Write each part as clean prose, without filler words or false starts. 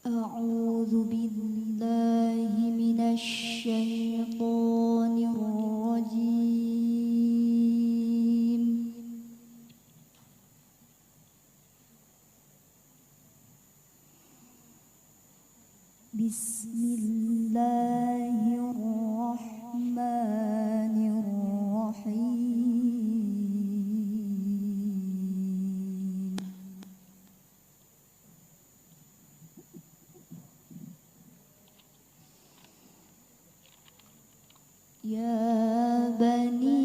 أعوذ بالله من الشيطان الرجيم. بسم الله الرحمن الرحيم. يا بني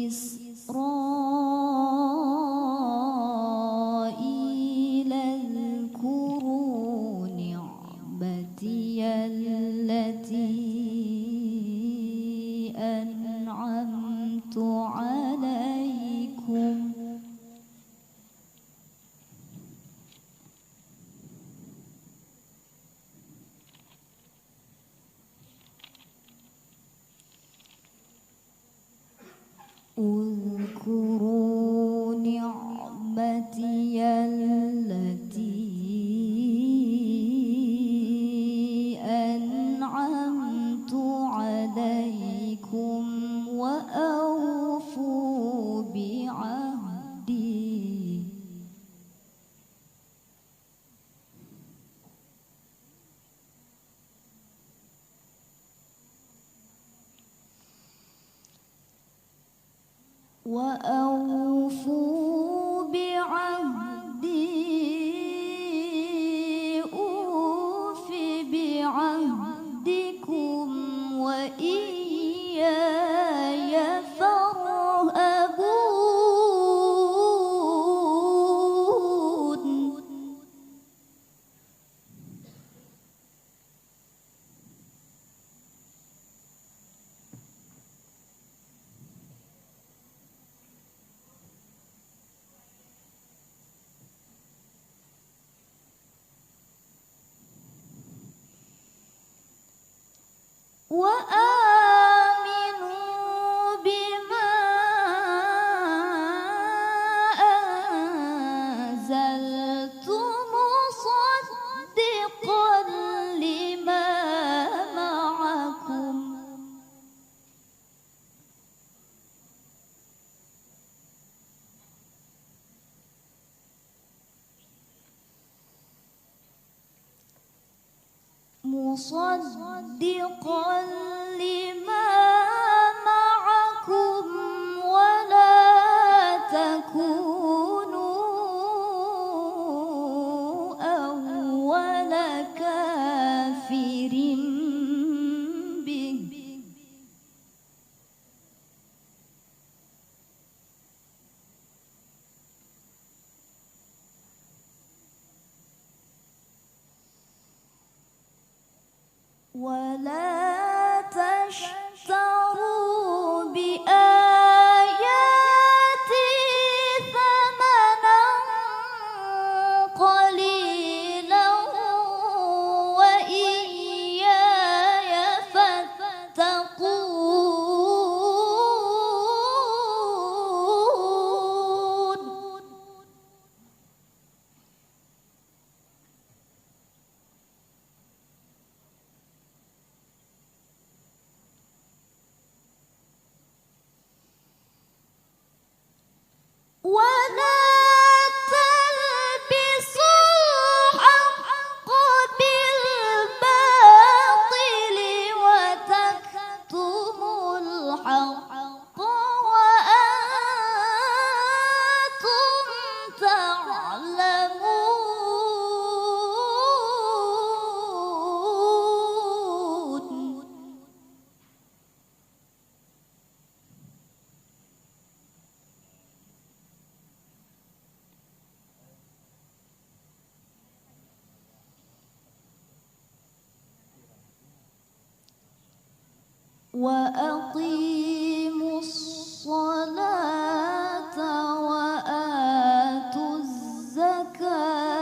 إسرائيل اذكروا نعمتي التي أنعمت عليكم اذكروا نعمتي التي أنعمت عليكم وأوفوا بعهدي أوف بعهدكم وإياي فارهبون. وآمنوا بما أنزلت مصدقا لما معكم ولا تكونوا أول كافر به ولا تشتروا بآياتي ثمنا قليلا وإياي فاتقون. ولا تلبسوا الحق بالباطل وتكتموا الحق وأنتم تعلمون. وأقيموا الصلاة وآتوا الزكاة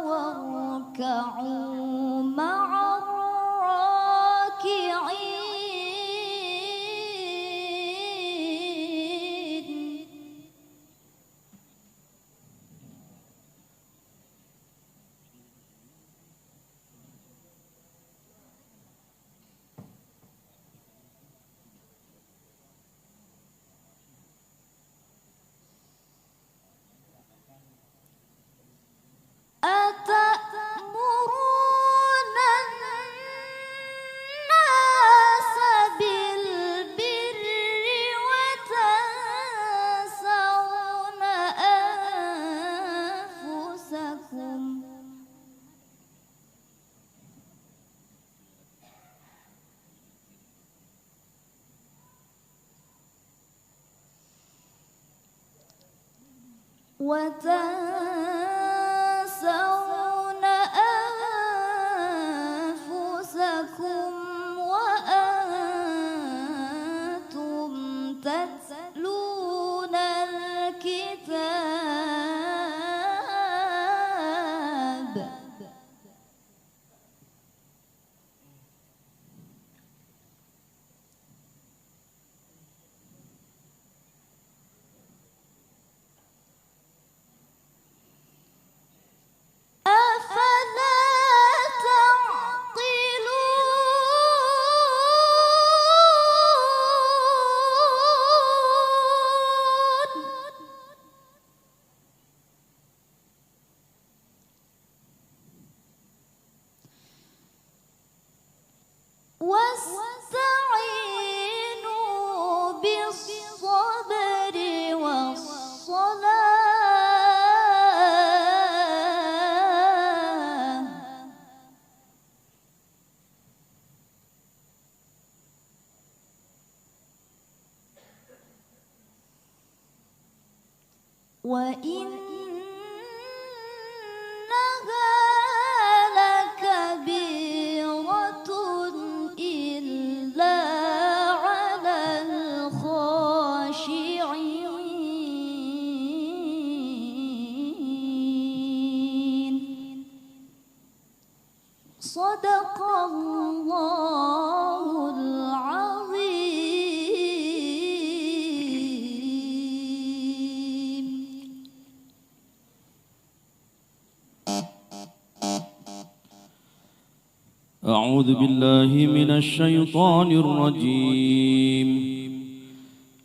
واركعوا مع الراكعين. وتنسون أنفسكم وأنتم تتلون الكتاب. واستعينوا بالصبر والصلاة وإنها لكبيرة إلا على الخاشعين. صدق الله العظيم. أعوذ بالله من الشيطان الرجيم.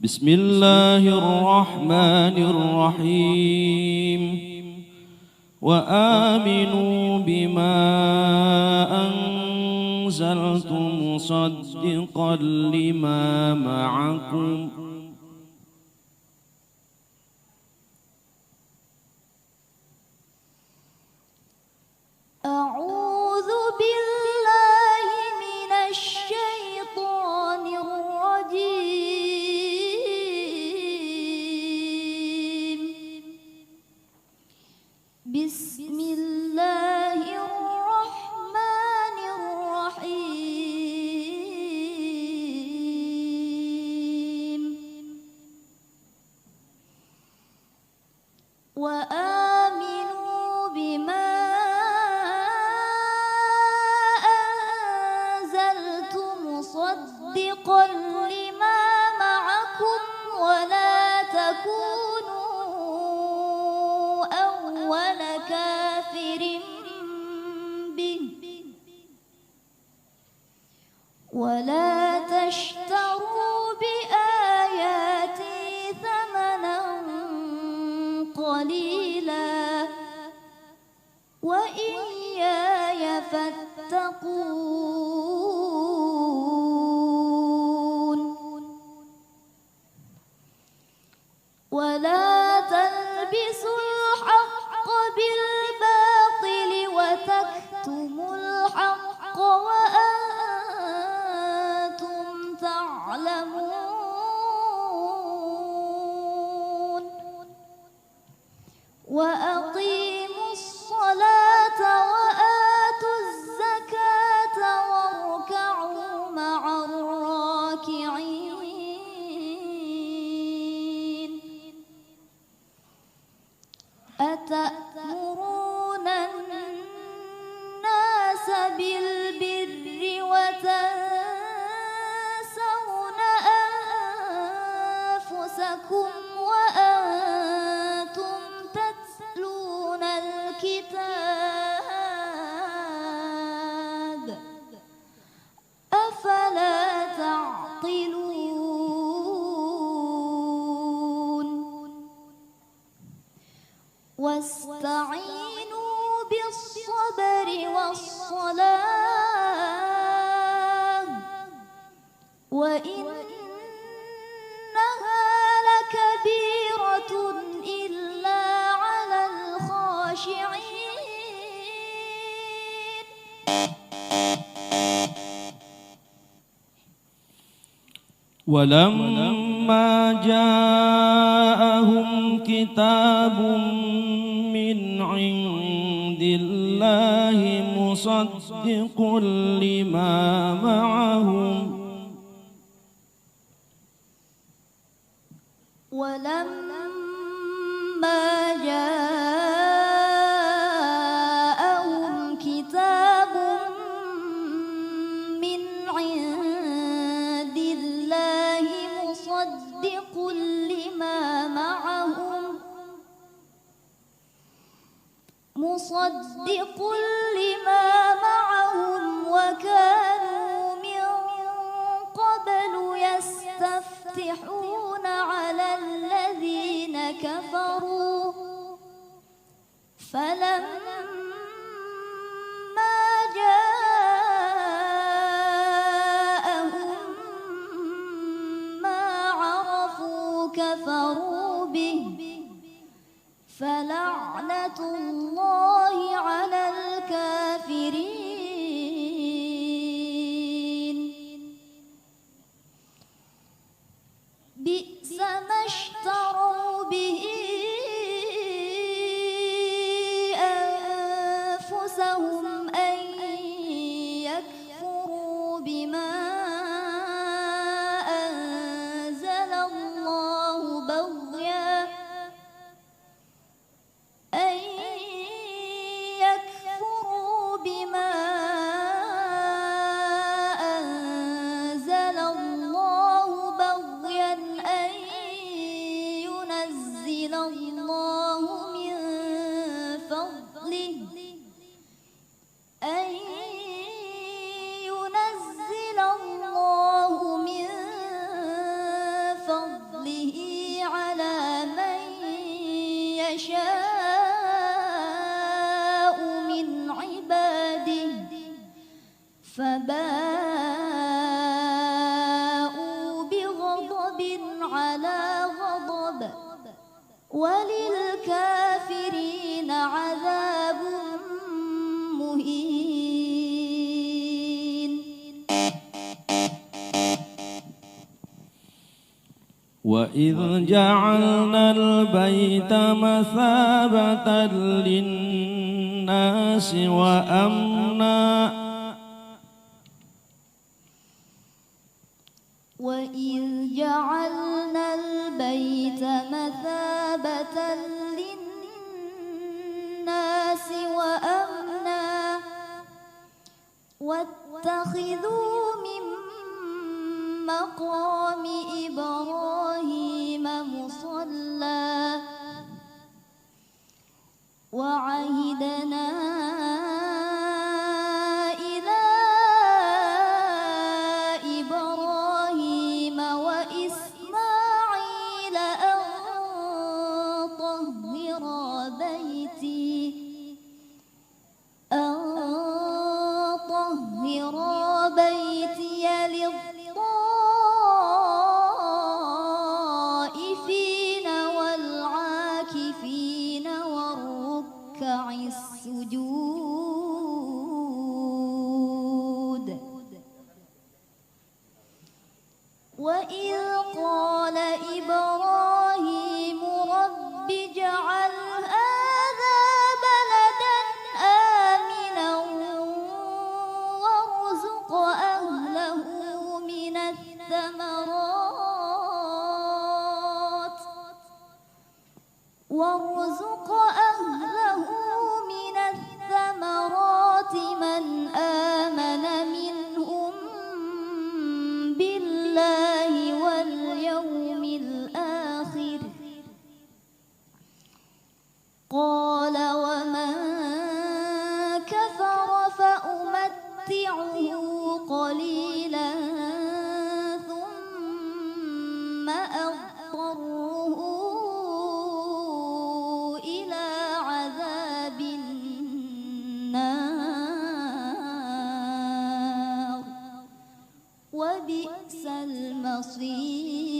بسم الله الرحمن الرحيم. وآمنوا بما أنزلت مصدقا لما معكم أعوذ بالله من الشيطان الرجيم. بسم الله الرحمن الرحيم. وآمنوا بما مصدقا لما معكم ولا تكونوا أول كافر به ولا تشتروا بآياتي ثمنا قليلا وإياي فاتقون. ولا تلبسوا الحق بالباطل وتكتموا الحق وأنتم تعلمون. وأقيموا الصلاة وآتوا الزكاة واركعوا مع الراكعين. أتأمرون الناس بالبر وتنسون أنفسكم وأنتم تتلون الكتاب. أفلا تعقلون. واستعينوا بالصبر والصلاة وإنها لكبيرة إلا على الخاشعين. ولما جاءهم كتاب من عند الله مصدق لما معهم ولما جاءهم كتاب من عند الله مصدق لما معهم وكانوا من قبل يستفتحون على الذين كفروا فلما جاءهم ما عرفوا كفروا به فلعنة الله على الكافرين بئس ما اشتروا به أنفسهم أن يكفروا بما أنزل الله بغيا يشاء من عباده فباءوا بغضب على غضب وللكافرين عذاب مهين وإذ جعلنا البيت مثابة للناس وأمنا وإذ جعلنا البيت مثابة للناس وأمنا واتخذوا من مقام إبراهيم مصلى وعهدنا إلى إبراهيم وإسماعيل أن طهرا بيتي للطائفين والعاكفين والركع السجود وإذ قال إبراهيم رب اجعل هذا بلدا آمنا وارزق أهله من الثمرات من آمن منهم بالله واليوم الآخر قال ومن كفر فأمتعه قليلا ثم أضطره إلى عذاب النار وبئس المصير